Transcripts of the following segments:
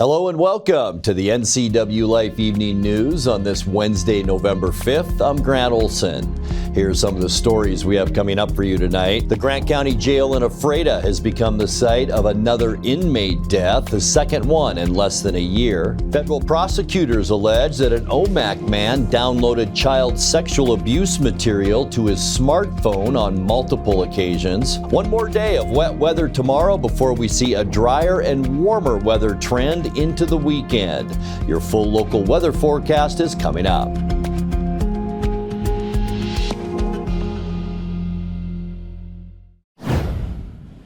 Hello and welcome to the NCWLIFE Evening News on this Wednesday, November 5th. I'm Grant Olson. Here's some of the stories we have coming up for you tonight. The Grant County Jail in Ephrata has become the site of another inmate death, the second one in less than a year. Federal prosecutors allege that an OMAC man downloaded child sexual abuse material to his smartphone on multiple occasions. One more day of wet weather tomorrow before we see a drier and warmer weather trend into the weekend. Your full local weather forecast is coming up.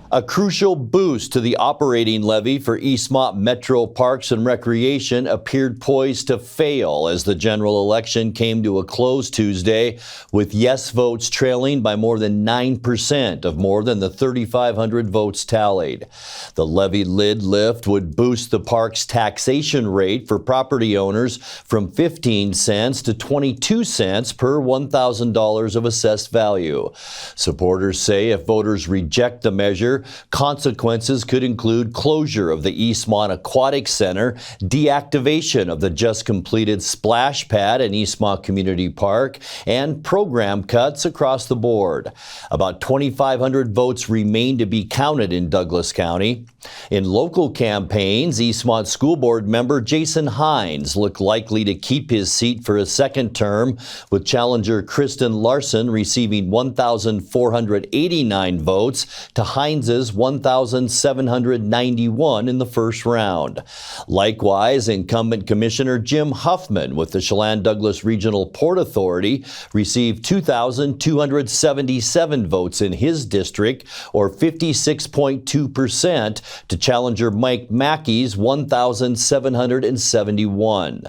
A crucial boost to the operating levy for Eastmont Metro Parks and Recreation appeared poised to fail as the general election came to a close Tuesday, with yes votes trailing by more than 9% of more than the 3,500 votes tallied. The levy lid lift would boost the park's taxation rate for property owners from 15 cents to 22 cents per $1,000 of assessed value. Supporters say if voters reject the measure, consequences could include closure of the Eastmont Aquatic Center, deactivation of the just completed splash pad in Eastmont Community Park, and program cuts across the board. About 2,500 votes remain to be counted in Douglas County. In local campaigns, Eastmont School Board member Jason Hines looked likely to keep his seat for a second term, with challenger Kristen Larson receiving 1,489 votes to Hines' 1,791 in the first round. Likewise, incumbent Commissioner Jim Huffman with the Chelan-Douglas Regional Port Authority received 2,277 votes in his district, or 56.2%, to challenger Mike Mackey's 1,771.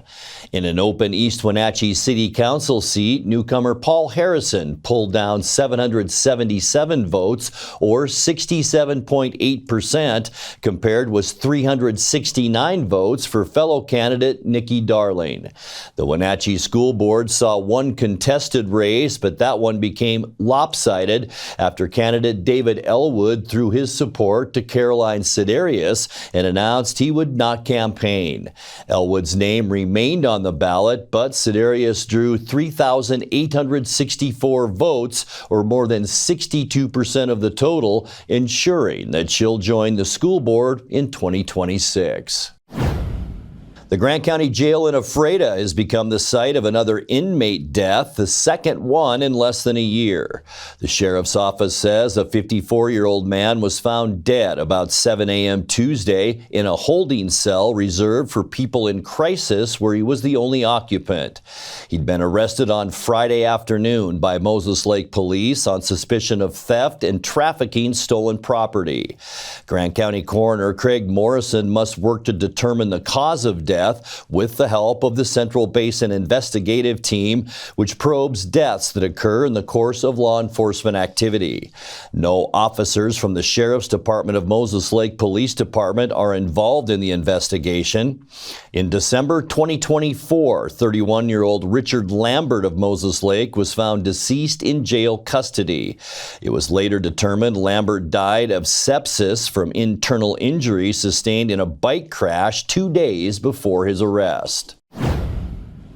In an open East Wenatchee City Council seat, newcomer Paul Harrison pulled down 777 votes, or 67.8%, compared with 369 votes for fellow candidate Nikki Darling. The Wenatchee School Board saw one contested race, but that one became lopsided after candidate David Elwood threw his support to Caroline Sidarius and announced he would not campaign. Elwood's name remained on the ballot, but Sidarius drew 3,864 votes, or more than 62% of the total, ensuring that she'll join the school board in 2026. The Grant County Jail in Ephrata has become the site of another inmate death, the second one in less than a year. The sheriff's office says a 54-year-old man was found dead about 7 a.m. Tuesday in a holding cell reserved for people in crisis, where he was the only occupant. He'd been arrested on Friday afternoon by Moses Lake Police on suspicion of theft and trafficking stolen property. Grant County Coroner Craig Morrison must work to determine the cause of death with the help of the Central Basin Investigative Team, which probes deaths that occur in the course of law enforcement activity. No officers from the Sheriff's Department of Moses Lake Police Department are involved in the investigation. In December 2024, 31-year-old Richard Lambert of Moses Lake was found deceased in jail custody. It was later determined Lambert died of sepsis from internal injuries sustained in a bike crash 2 days before his arrest.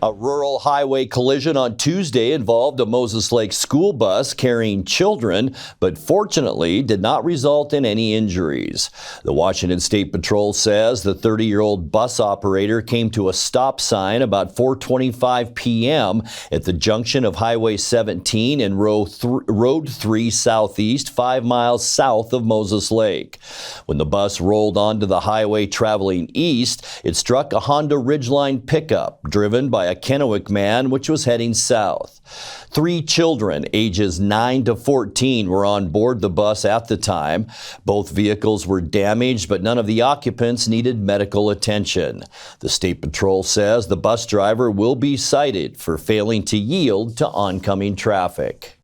A rural highway collision on Tuesday involved a Moses Lake school bus carrying children, but fortunately did not result in any injuries. The Washington State Patrol says the 30-year-old bus operator came to a stop sign about 4:25 p.m. at the junction of Highway 17 and Road 3 Southeast, 5 miles south of Moses Lake. When the bus rolled onto the highway traveling east, it struck a Honda Ridgeline pickup driven by a Kennewick man, which was heading south. 3 children, ages 9 to 14, were on board the bus at the time. Both vehicles were damaged, but none of the occupants needed medical attention. The State Patrol says the bus driver will be cited for failing to yield to oncoming traffic.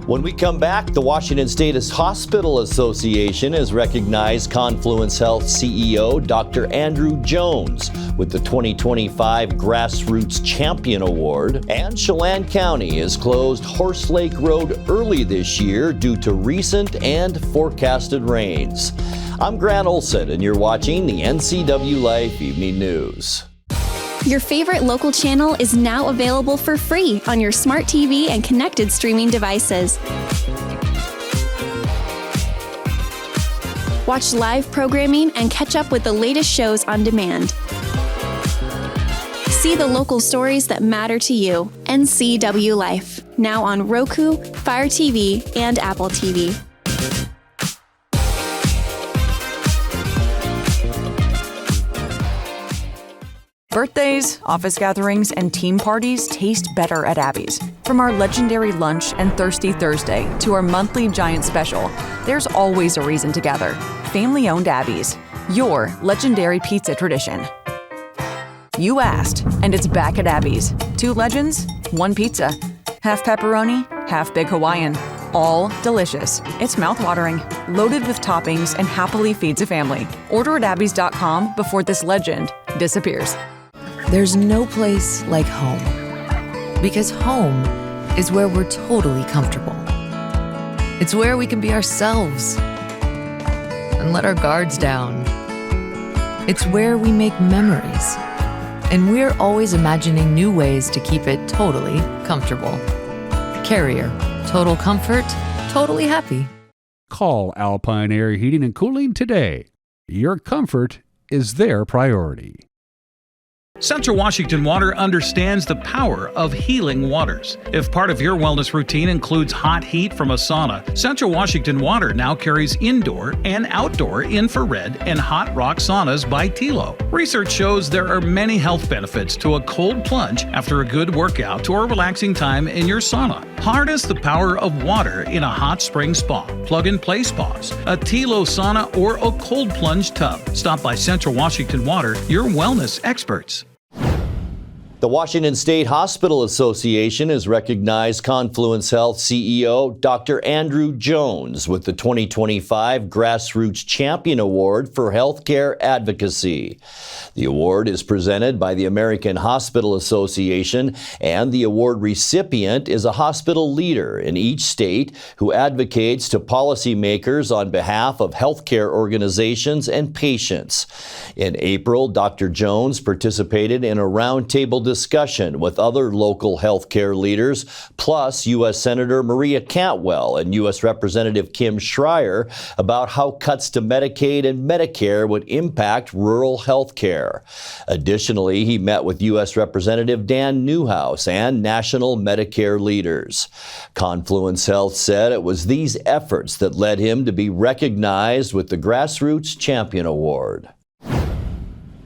When we come back, the Washington State Hospital Association has recognized Confluence Health CEO Dr. Andrew Jones with the 2025 Grassroots Champion Award, and Chelan County has closed Horse Lake Road early this year due to recent and forecasted rains. I'm Grant Olson, and you're watching the NCWLIFE Evening News. Your favorite local channel is now available for free on your smart TV and connected streaming devices. Watch live programming and catch up with the latest shows on demand. See the local stories that matter to you. NCWLIFE, now on Roku, Fire TV, and Apple TV. Birthdays, office gatherings, and team parties taste better at Abby's. From our legendary lunch and Thirsty Thursday to our monthly giant special, there's always a reason to gather. Family-owned Abby's, your legendary pizza tradition. You asked, and it's back at Abby's. 2 legends, 1 pizza. Half pepperoni, half big Hawaiian. All delicious. It's mouthwatering, loaded with toppings, and happily feeds a family. Order at abbys.com before this legend disappears. There's no place like home, because home is where we're totally comfortable. It's where we can be ourselves and let our guards down. It's where we make memories, and we're always imagining new ways to keep it totally comfortable. Carrier, total comfort, totally happy. Call Alpine Air Heating and Cooling today. Your comfort is their priority. Central Washington Water understands the power of healing waters. If part of your wellness routine includes hot heat from a sauna, Central Washington Water now carries indoor and outdoor infrared and hot rock saunas by Tilo. Research shows there are many health benefits to a cold plunge after a good workout or relaxing time in your sauna. Harness the power of water in a hot spring spa, plug-and-play spas, a Tilo sauna, or a cold plunge tub. Stop by Central Washington Water, your wellness experts. The Washington State Hospital Association has recognized Confluence Health CEO Dr. Andrew Jones with the 2025 Grassroots Champion Award for Healthcare Advocacy. The award is presented by the American Hospital Association, and the award recipient is a hospital leader in each state who advocates to policymakers on behalf of healthcare organizations and patients. In April, Dr. Jones participated in a roundtable discussion with other local healthcare leaders, plus U.S. Senator Maria Cantwell and U.S. Representative Kim Schreier, about how cuts to Medicaid and Medicare would impact rural healthcare. Additionally, he met with U.S. Representative Dan Newhouse and national Medicare leaders. Confluence Health said it was these efforts that led him to be recognized with the Grassroots Champion Award.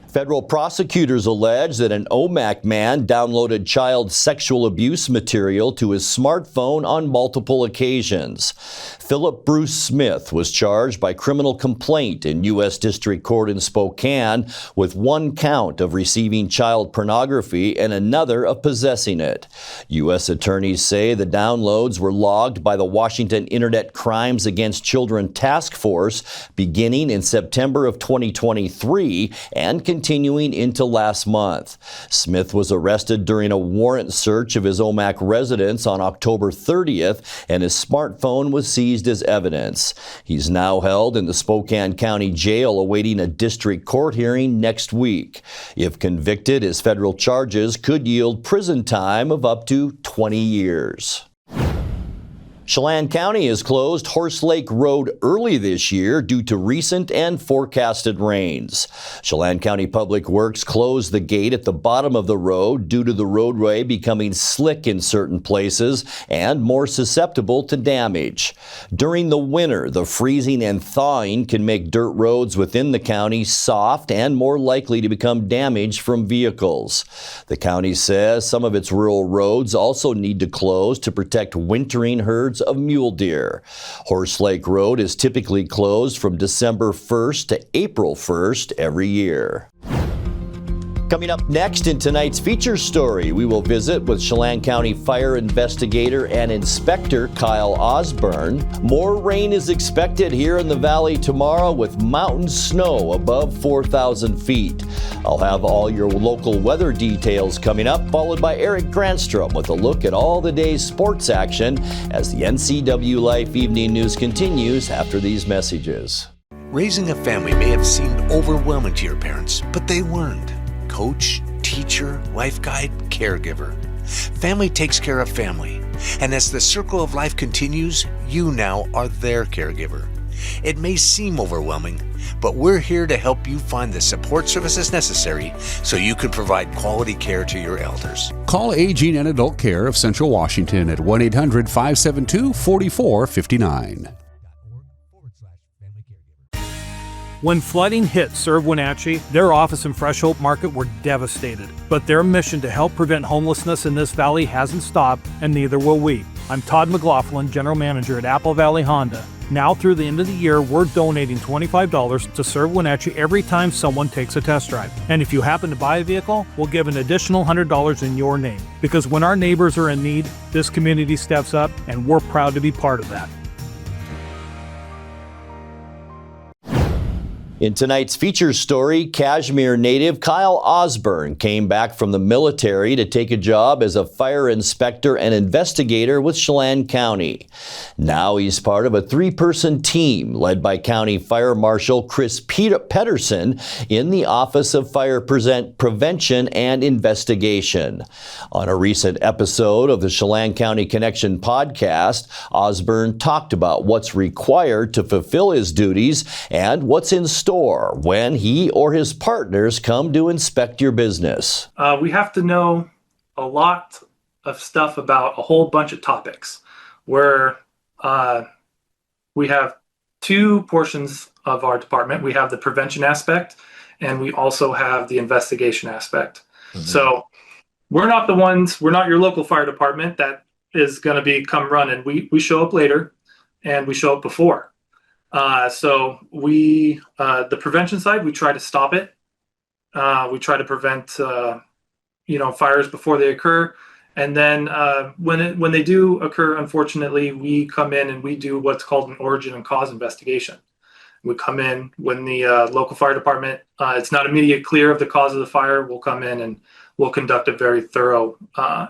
Federal prosecutors allege that an Omak man downloaded child sexual abuse material to his smartphone on multiple occasions. Philip Bruce Smith was charged by criminal complaint in U.S. District Court in Spokane with 1 count of receiving child pornography and another of possessing it. U.S. attorneys say the downloads were logged by the Washington Internet Crimes Against Children Task Force beginning in September of 2023 and continuing into last month. Smith was arrested during a warrant search of his Omak residence on October 30th, and his smartphone was seized as evidence. He's now held in the Spokane County Jail awaiting a district court hearing next week. If convicted, his federal charges could yield prison time of up to 20 years. Chelan County has closed Horse Lake Road early this year due to recent and forecasted rains. Chelan County Public Works closed the gate at the bottom of the road due to the roadway becoming slick in certain places and more susceptible to damage. During the winter, the freezing and thawing can make dirt roads within the county soft and more likely to become damaged from vehicles. The county says some of its rural roads also need to close to protect wintering herds of mule deer. Horse Lake Road is typically closed from December 1st to April 1st every year. Coming up next in tonight's feature story, we will visit with Chelan County Fire Investigator and Inspector Kyle Osborne. More rain is expected here in the valley tomorrow with mountain snow above 4,000 feet. I'll have all your local weather details coming up, followed by Eric Granstrom with a look at all the day's sports action as the NCWLIFE Evening News continues after these messages. Raising a family may have seemed overwhelming to your parents, but they weren't. Coach, teacher, life guide, caregiver. Family takes care of family. And as the circle of life continues, you now are their caregiver. It may seem overwhelming, but we're here to help you find the support services necessary so you can provide quality care to your elders. Call Aging and Adult Care of Central Washington at 1-800-572-4459. When flooding hit Serve Wenatchee, their office in Fresh Hope Market were devastated. But their mission to help prevent homelessness in this valley hasn't stopped, and neither will we. I'm Todd McLaughlin, General Manager at Apple Valley Honda. Now through the end of the year, we're donating $25 to Serve Wenatchee every time someone takes a test drive. And if you happen to buy a vehicle, we'll give an additional $100 in your name. Because when our neighbors are in need, this community steps up, and we're proud to be part of that. In tonight's feature story, Kashmir native Kyle Osborne came back from the military to take a job as a fire inspector and investigator with Chelan County. Now he's part of a 3-person team led by County Fire Marshal Chris Pedersen in the Office of Fire Prevention and Investigation. On a recent episode of the Chelan County Connection podcast, Osborne talked about what's required to fulfill his duties and what's in store when he or his partners come to inspect your business. We have to know a lot of stuff about a whole bunch of topics. We have 2 portions of our department. We have the prevention aspect, and we also have the investigation aspect. Mm-hmm. So we're not your local fire department that is going to come running. We show up later, and we show up before. So the prevention side, we try to stop it. We try to prevent, fires before they occur. And then, when they do occur, unfortunately, we come in and we do what's called an origin and cause investigation. We come in when the local fire department, it's not immediate clear of the cause of the fire. We'll come in and we'll conduct a very thorough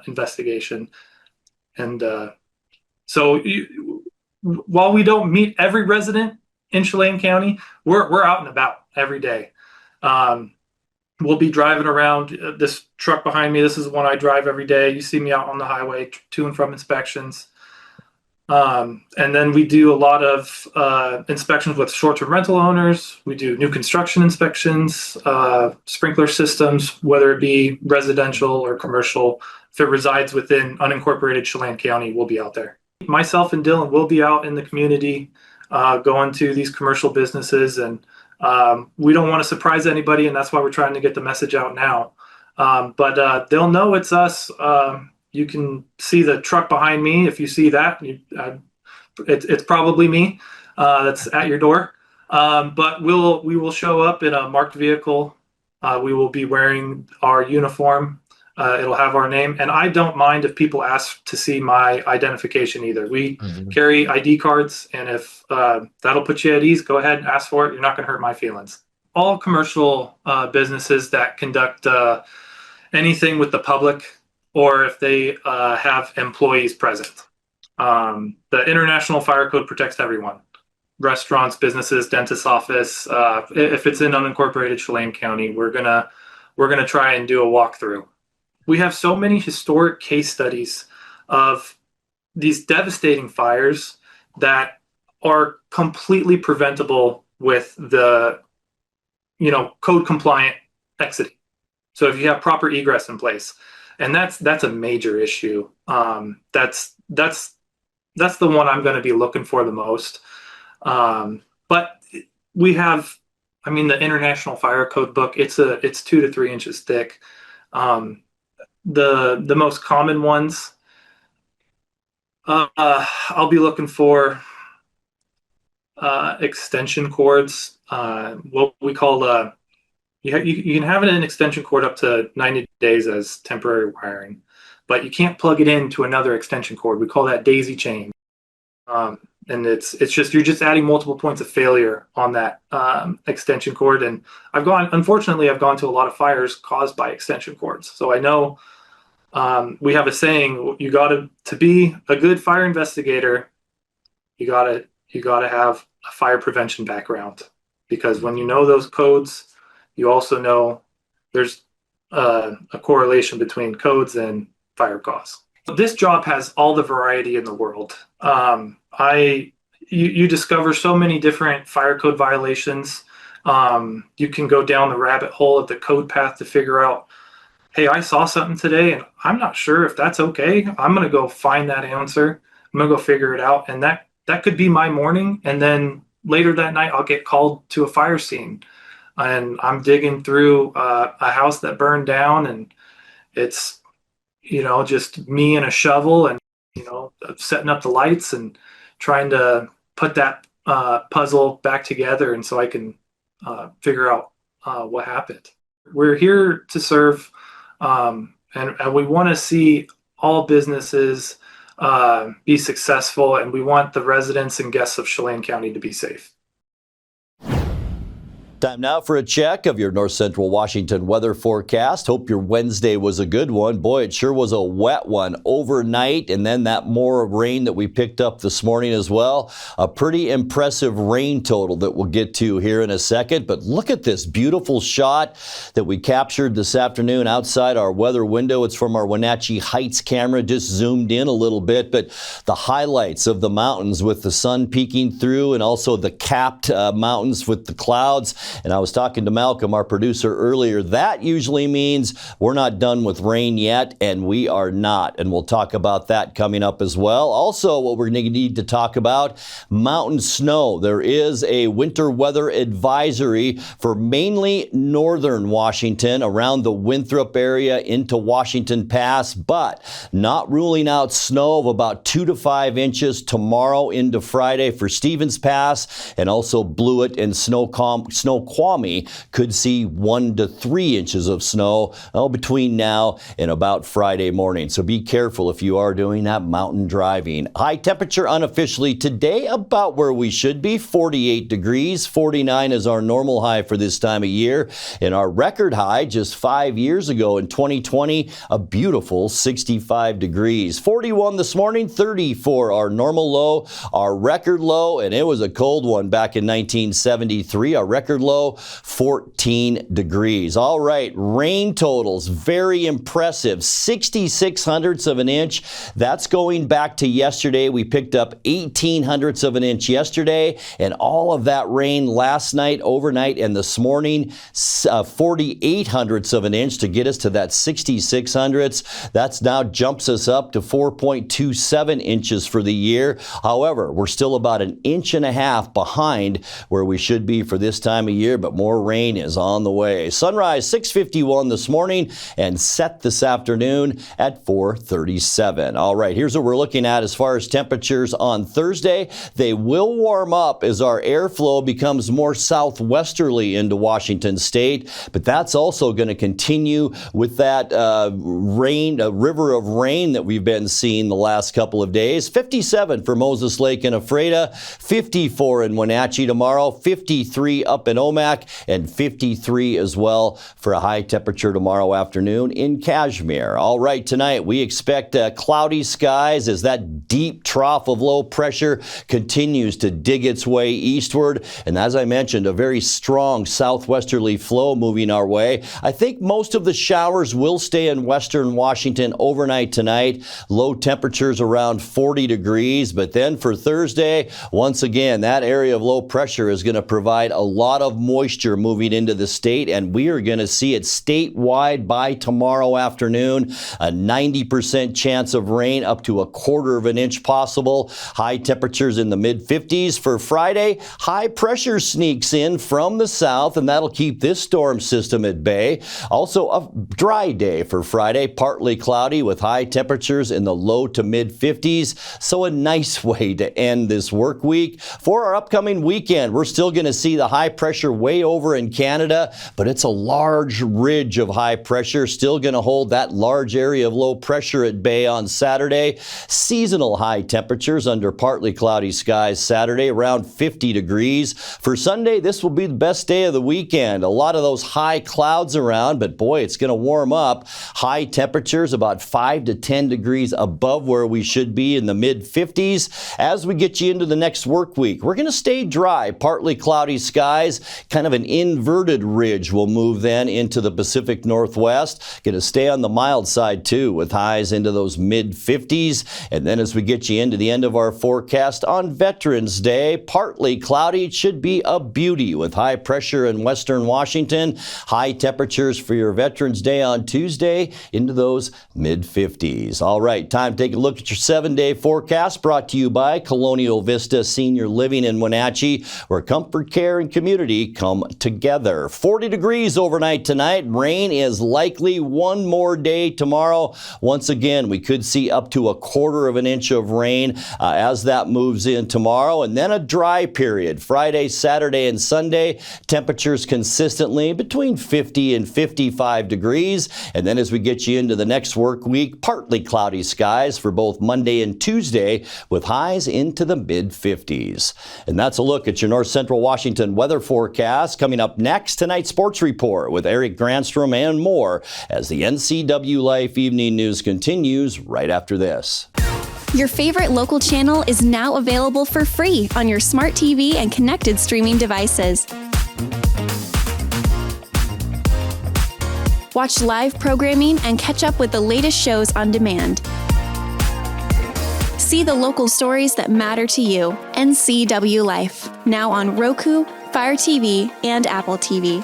investigation. And while we don't meet every resident in Chelan County, we're out and about every day. We'll be driving around. This truck behind me, this is the one I drive every day. You see me out on the highway to and from inspections. And then we do a lot of inspections with short-term rental owners. We do new construction inspections, sprinkler systems, whether it be residential or commercial. If it resides within unincorporated Chelan County, we'll be out there. Myself and Dylan will be out in the community, going to these commercial businesses, and we don't want to surprise anybody, and that's why we're trying to get the message out now. But they'll know it's us. You can see the truck behind me. If you see that, it's probably me that's at your door. But we will show up in a marked vehicle. We will be wearing our uniform. It'll have our name, and I don't mind if people ask to see my identification either. We carry ID cards, and if that'll put you at ease, go ahead and ask for it. You're not going to hurt my feelings. All commercial businesses that conduct anything with the public, or if they have employees present. The International Fire Code protects everyone. Restaurants, businesses, dentist's office. If it's in unincorporated Chelan County, we're gonna try and do a walkthrough. We have so many historic case studies of these devastating fires that are completely preventable with the, code compliant exiting. So if you have proper egress in place, and that's a major issue. That's the one I'm going to be looking for the most. But we have, the International Fire Code book. It's 2 to 3 inches thick. The most common ones, I'll be looking for extension cords. What we call you can have an extension cord up to 90 days as temporary wiring, but you can't plug it into another extension cord. We call that daisy chain. And it's just, you're just adding multiple points of failure on that extension cord. And unfortunately, I've gone to a lot of fires caused by extension cords. So I know we have a saying, to be a good fire investigator, you gotta have a fire prevention background. because when you know those codes, you also know there's a correlation between codes and fire costs. This job has all the variety in the world. You discover so many different fire code violations. You can go down the rabbit hole of the code path to figure out, hey, I saw something today and I'm not sure if that's okay. I'm going to go find that answer. I'm going to go figure it out. And that could be my morning. And then later that night, I'll get called to a fire scene. And I'm digging through a house that burned down, and it's, just me and a shovel and, setting up the lights and trying to put that puzzle back together. And so I can figure out what happened. We're here to serve, and we want to see all businesses be successful, and we want the residents and guests of Chelan County to be safe. Time now for a check of your North Central Washington weather forecast. Hope your Wednesday was a good one. Boy, it sure was a wet one overnight, and then that more rain that we picked up this morning as well. A pretty impressive rain total that we'll get to here in a second. But look at this beautiful shot that we captured this afternoon outside our weather window. It's from our Wenatchee Heights camera, just zoomed in a little bit. But the highlights of the mountains with the sun peeking through, and also the capped mountains with the clouds. And I was talking to Malcolm, our producer, earlier. That usually means we're not done with rain yet, and we are not. And we'll talk about that coming up as well. Also, what we're going to need to talk about, mountain snow. There is a winter weather advisory for mainly northern Washington, around the Winthrop area into Washington Pass, but not ruling out snow of about 2 to 5 inches tomorrow into Friday for Stevens Pass, and also Blewett and Snoqualmie could see 1 to 3 inches of snow between now and about Friday morning. So be careful if you are doing that mountain driving. High temperature unofficially today about where we should be, 48 degrees. 49 is our normal high for this time of year. And our record high just 5 years ago in 2020, a beautiful 65 degrees. 41 this morning, 30 for our normal low, our record low, and it was a cold one back in 1973. Our record low, 14 degrees. All right, rain totals, very impressive. 66 hundredths of an inch. That's going back to yesterday. We picked up 18 hundredths of an inch yesterday, and all of that rain last night, overnight, and this morning, 48 hundredths of an inch to get us to that 66 hundredths. That's now jumps us up to 4.27 inches for the year. However, we're still about an inch and a half behind where we should be for this time of year, but more rain is on the way. Sunrise 6:51 this morning and set this afternoon at 4:37. All right, here's what we're looking at as far as temperatures on Thursday. They will warm up as our airflow becomes more southwesterly into Washington state, but that's also going to continue with that river of rain that we've been seeing the last couple of days. 57 for Moses Lake and Ephrata, 54 in Wenatchee tomorrow, 53 up in Omak, and 53 as well for a high temperature tomorrow afternoon in Kashmir. All right, tonight we expect cloudy skies as that deep trough of low pressure continues to dig its way eastward. And as I mentioned, a very strong southwesterly flow moving our way. I think most of the showers will stay in western Washington overnight tonight. Low temperatures around 40 degrees. But then for Thursday, once again, that area of low pressure is going to provide a lot of moisture moving into the state, and we are going to see it statewide by tomorrow afternoon. A 90% chance of rain, up to 1/4 of an inch possible. High temperatures in the mid-50s for Friday. High pressure sneaks in from the south, and that'll keep this storm system at bay. Also a dry day for Friday, partly cloudy with high temperatures in the low to mid-50s. So a nice way to end this work week. For our upcoming weekend, we're still going to see the high pressure way over in Canada, but it's a large ridge of high pressure, still going to hold that large area of low pressure at bay on Saturday. Seasonal high temperatures under partly cloudy skies Saturday, around 50 degrees. For Sunday, this will be the best day of the weekend. A lot of those high clouds around, but boy, it's going to warm up. High temperatures about 5 to 10 degrees above where we should be in the mid-50s. As we get you into the next work week, we're going to stay dry, partly cloudy skies, Kind of an inverted ridge will move then into the Pacific Northwest. Going to stay on the mild side too, with highs into those mid-50s. And then as we get you into the end of our forecast on Veterans Day, partly cloudy. It should be a beauty with high pressure in western Washington. High temperatures for your Veterans Day on Tuesday into those mid-50s. All right, time to take a look at your 7-day forecast, brought to you by Colonial Vista Senior Living in Wenatchee, where comfort, care, and community come together. 40 degrees overnight tonight. Rain is likely one more day tomorrow. Once again, we could see up to 1/4 of an inch of rain as that moves in tomorrow, and then a dry period. Friday, Saturday, and Sunday, temperatures consistently between 50 and 55 degrees. And then as we get you into the next work week, partly cloudy skies for both Monday and Tuesday, with highs into the mid-50s. And that's a look at your North Central Washington weather forecast. Coming up next, tonight's sports report with Eric Granstrom and more as the NCWLIFE Evening News continues right after this. Your favorite local channel is now available for free on your smart TV and connected streaming devices. Watch live programming and catch up with the latest shows on demand. See the local stories that matter to you. NCWLIFE, now on Roku, Fire TV, and Apple TV.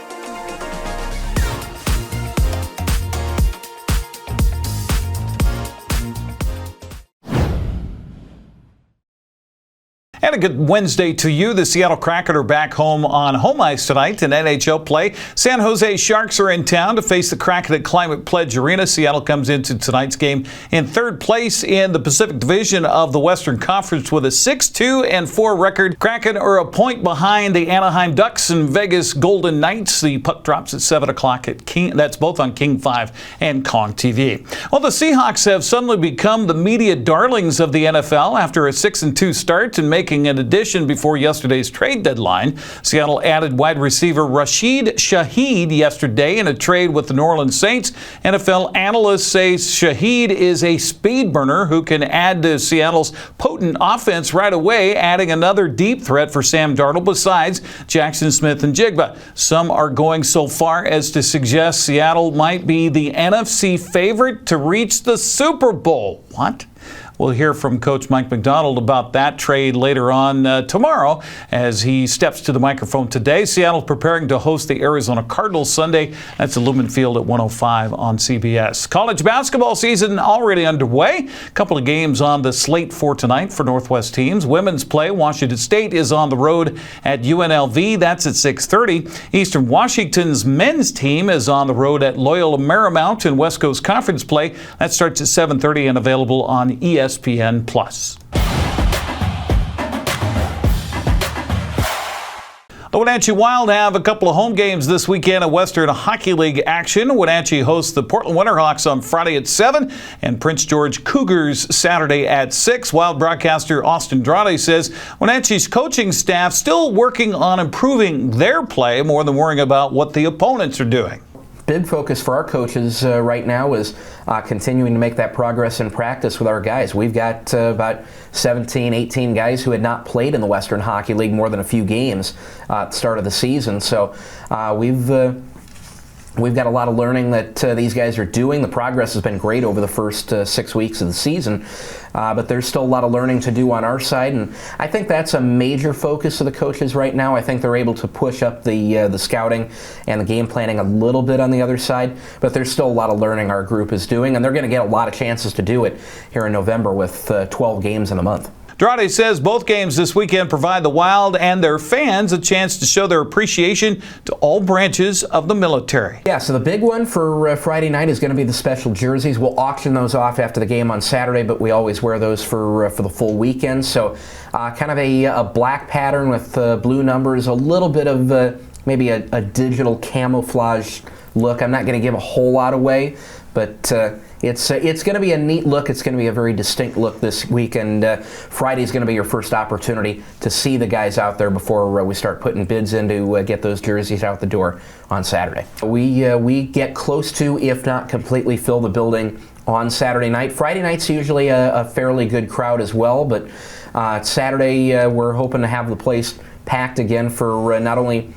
And a good Wednesday to you. The Seattle Kraken are back home on home ice tonight in NHL play. San Jose Sharks are in town to face the Kraken at Climate Pledge Arena. Seattle comes into tonight's game in third place in the Pacific Division of the Western Conference with a 6-2-4 record. Kraken are a point behind the Anaheim Ducks and Vegas Golden Knights. The puck drops at 7 o'clock at King. That's both on King 5 and Kong TV. Well, the Seahawks have suddenly become the media darlings of the NFL after a 6-2 start and making an addition before yesterday's trade deadline. Seattle added wide receiver Rashid Shaheed yesterday in a trade with the New Orleans Saints. NFL analysts say Shaheed is a speed burner who can add to Seattle's potent offense right away, adding another deep threat for Sam Darnold besides Jackson Smith and Jigba. Some are going so far as to suggest Seattle might be the NFC favorite to reach the Super Bowl. What? We'll hear from Coach Mike McDonald about that trade later on tomorrow as he steps to the microphone today. Seattle preparing to host the Arizona Cardinals Sunday. That's at Lumen Field at 1:05 on CBS. College basketball season already underway. A couple of games on the slate for tonight for Northwest teams. Women's play, Washington State is on the road at UNLV. That's at 6:30. Eastern Washington's men's team is on the road at Loyola Marymount in West Coast Conference play. That starts at 7:30 and available on ESPN+. The Wenatchee Wild have a couple of home games this weekend of Western Hockey League action. Wenatchee hosts the Portland Winterhawks on Friday at 7 and Prince George Cougars Saturday at 6. Wild broadcaster Austin Drade says Wenatchee's coaching staff still working on improving their play more than worrying about what the opponents are doing. Big focus for our coaches right now is continuing to make that progress in practice with our guys. We've got about 17, 18 guys who had not played in the Western Hockey League more than a few games at the start of the season. So we've got a lot of learning that these guys are doing. The progress has been great over the first 6 weeks of the season, but there's still a lot of learning to do on our side, and I think that's a major focus of the coaches right now. I think they're able to push up the scouting and the game planning a little bit on the other side, but there's still a lot of learning our group is doing, and they're going to get a lot of chances to do it here in November with 12 games in a month. Drade says both games this weekend provide the Wild and their fans a chance to show their appreciation to all branches of the military. Yeah, so the big one for Friday night is going to be the special jerseys. We'll auction those off after the game on Saturday, but we always wear those for the full weekend. So kind of a black pattern with blue numbers, a little bit of maybe a digital camouflage look. I'm not going to give a whole lot away, but it's going to be a neat look. It's going to be a very distinct look this week, and Friday's going to be your first opportunity to see the guys out there before we start putting bids in to get those jerseys out the door on Saturday. We get close to, if not completely, fill the building on Saturday night. Friday night's usually a fairly good crowd as well, but Saturday we're hoping to have the place packed again for not only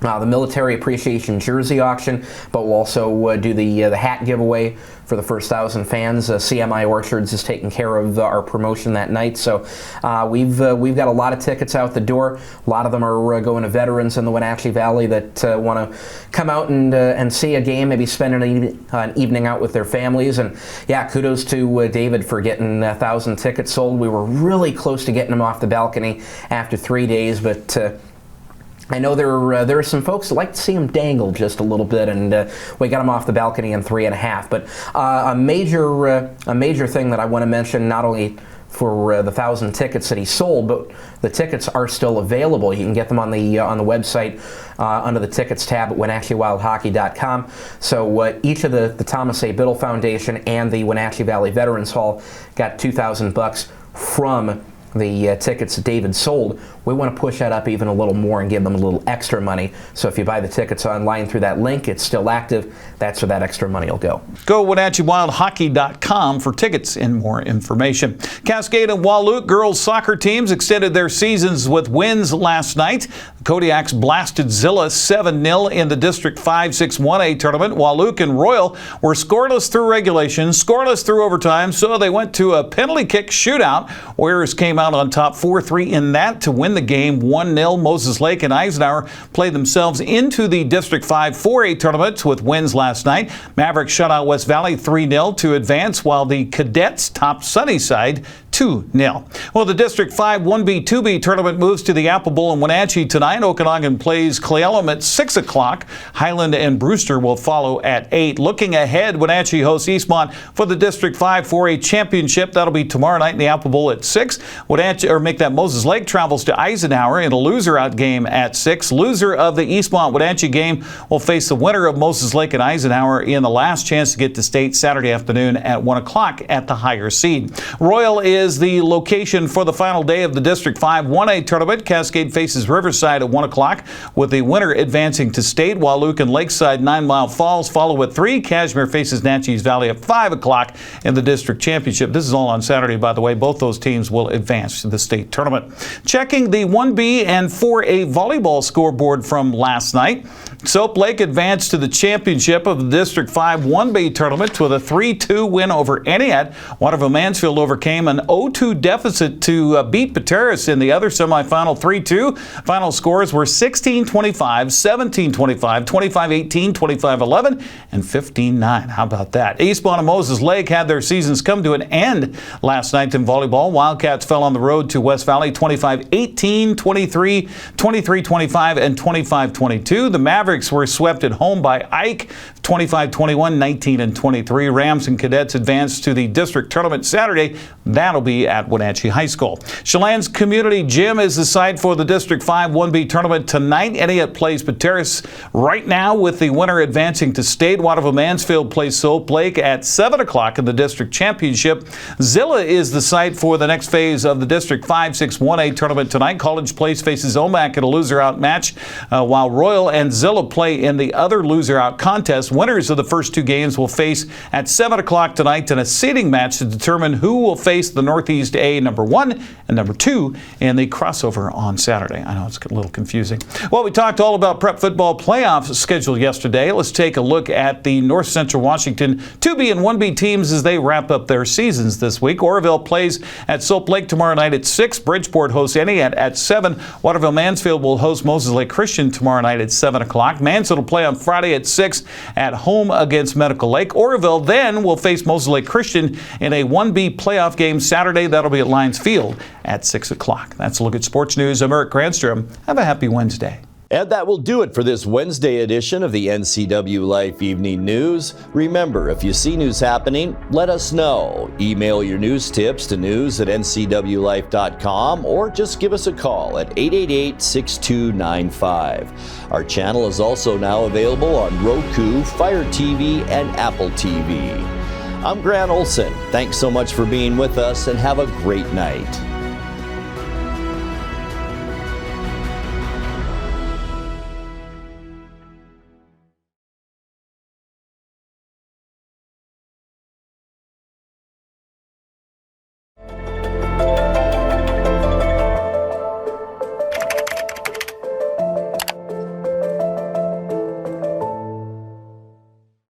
the military appreciation jersey auction, but we'll also do the hat giveaway for the first 1,000 fans. CMI Orchards is taking care of our promotion that night, so we've got a lot of tickets out the door. A lot of them are going to veterans in the Wenatchee Valley that want to come out and see a game, maybe spend an evening out with their families. And yeah, kudos to David for getting 1,000 tickets sold. We were really close to getting them off the balcony after 3 days, but I know there are some folks that like to see him dangle just a little bit, and we got him off the balcony in 3.5. But a major thing that I want to mention, not only for the 1,000 tickets that he sold, but the tickets are still available. You can get them on the website under the tickets tab at WenatcheeWildHockey.com. So each of the Thomas A. Biddle Foundation and the Wenatchee Valley Veterans Hall got $2,000 from the tickets that David sold. We want to push that up even a little more and give them a little extra money. So if you buy the tickets online through that link, it's still active. That's where that extra money will go. Go WenatcheeWildHockey.com for tickets and more information. Cascade and Wahluke girls soccer teams extended their seasons with wins last night. The Kodiaks blasted Zilla 7-0 in the District 5-6 1A tournament. Wahluke and Royal were scoreless through regulation, scoreless through overtime, so they went to a penalty kick shootout. Warriors came out on top 4-3 in that to win the game 1-0. Moses Lake and Eisenhower played themselves into the District 5 4A tournament with wins last night. Mavericks shut out West Valley 3-0 to advance, while the Cadets topped Sunnyside 2-0. Well, the District 5 1B 2B tournament moves to the Apple Bowl in Wenatchee tonight. Okanagan plays Cle Elum at 6 o'clock. Highland and Brewster will follow at 8. Looking ahead, Wenatchee hosts Eastmont for the District 5 4A championship. That'll be tomorrow night in the Apple Bowl at 6. Moses Lake travels to Eisenhower in a loser-out game at 6. Loser of the Eastmont-Wenatchee game will face the winner of Moses Lake and Eisenhower in the last chance to get to state Saturday afternoon at 1 o'clock at the higher seed. Royal is the location for the final day of the District 5 1A tournament. Cascade faces Riverside at 1 o'clock, with the winner advancing to state. Wahluke and Lakeside 9 Mile Falls follow at 3. Cashmere faces Natchez Valley at 5 o'clock in the district championship. This is all on Saturday, by the way. Both those teams will advance to the state tournament. Checking the 1B and 4A volleyball scoreboard from last night. Soap Lake advanced to the championship of the District 5 1B tournament with a 3-2 win over Entiat. Waterville Mansfield overcame an 0-2 deficit to beat Pateros in the other semifinal 3-2. Final scores were 16-25, 17-25, 25-18, 25-11, and 15-9. How about that? Eastmont and Moses Lake had their seasons come to an end last night in volleyball. Wildcats fell on the road to West Valley 25-18, 23-25, and 25-22. The Mavericks were swept at home by Ike 25-21, 19-23. Rams and Cadets advanced to the district tournament Saturday. That'll be at Wenatchee High School. Chelan's Community Gym is the site for the District 5 1B tournament tonight. Entiat plays Pateros right now, with the winner advancing to state. Waterville Mansfield plays Soap Lake at 7 o'clock in the district championship. Zilla is the site for the next phase of the District 5-6 1A tournament tonight. College Place faces Omak in a loser-out match, while Royal and Zilla play in the other loser-out contest. Winners of the first two games will face at 7 o'clock tonight in a seeding match to determine who will face the Northeast A number 1 and number 2 in the crossover on Saturday. I know it's a little confusing. Well, we talked all about prep football playoffs scheduled yesterday. Let's take a look at the North Central Washington 2B and 1B teams as they wrap up their seasons this week. Oroville plays at Soap Lake tomorrow night at 6. Bridgeport hosts Entiat at 7. Waterville Mansfield will host Moses Lake Christian tomorrow night at 7 o'clock. Mansfield will play on Friday at 6 at home against Medical Lake. Oroville then will face Moses Lake Christian in a 1B playoff game Saturday. That'll be at Lions Field at 6 o'clock. That's a look at sports news. I'm Eric Granstrom. Have a happy Wednesday. And that will do it for this Wednesday edition of the NCWLIFE Evening News. Remember, if you see news happening, let us know. Email your news tips to news@ncwlife.com or just give us a call at 888-6295. Our channel is also now available on Roku, Fire TV, and Apple TV. I'm Grant Olson. Thanks so much for being with us, and have a great night.